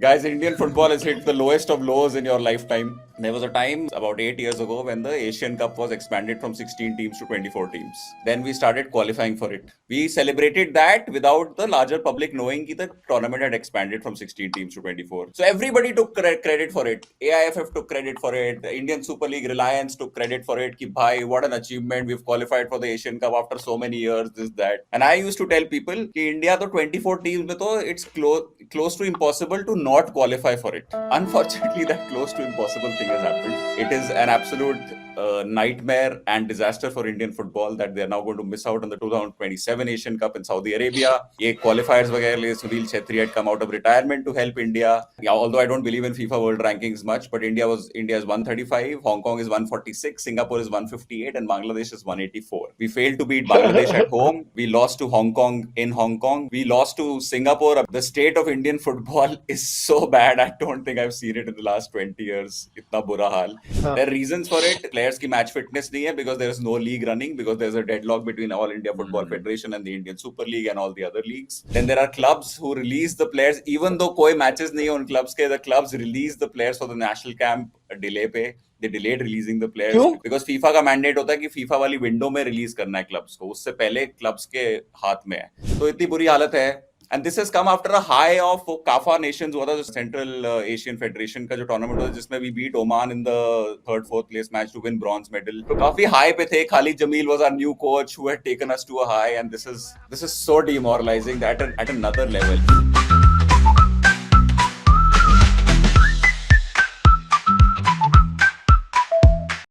Guys, Indian football has hit the lowest of lows in your lifetime. There was a time about 8 years ago when the Asian Cup was expanded from 16 teams to 24 teams. Then we started qualifying for it. We celebrated that without the larger public knowing that the tournament had expanded from 16 teams to 24. So everybody took credit for it. AIFF took credit for it. The Indian Super League Reliance took credit for it. Ki bhai, what an achievement. We've qualified for the Asian Cup after so many years, this, that. And I used to tell people ki India to 24 teams mein to it's close to impossible to not qualify for it. Unfortunately, that close to impossible thing has happened. It is an absolute nightmare and disaster for Indian football that they are now going to miss out on the 2027 Asian Cup in Saudi Arabia. Ye qualifiers वगैरह लिए Sunil Chhetri had come out of retirement to help India. Yeah, although I don't believe in FIFA World Rankings much, but India is 135, Hong Kong is 146, Singapore is 158, and Bangladesh is 184. We failed to beat Bangladesh at home. We lost to Hong Kong in Hong Kong. We lost to Singapore. The state of Indian football is so bad. I don't think I've seen it in the last 20 years. Itna bura haal. There are reasons for it. Players की match fitness नहीं है because there is no league running, because there's a deadlock between All India Football Federation and the Indian Super League and all the other leagues. Then there are clubs who release the players even though कोई matches नहीं है उन clubs के. The clubs release the players for the national camp delay पे. They delayed releasing the players because FIFA का mandate होता है कि FIFA वाली window में release करना है clubs को. उससे पहले clubs के हाथ में है. तो इतनी बुरी हालत है. And this has come after a high of CAFA Nations, हुआ था जो Central Asian Federation का जो tournament होता है जिसमें we beat Oman in the third, fourth place match to win bronze medal. तो काफी high पे थे. Khalid Jamil was our new coach who had taken us to a high, and this is so demoralizing at another level.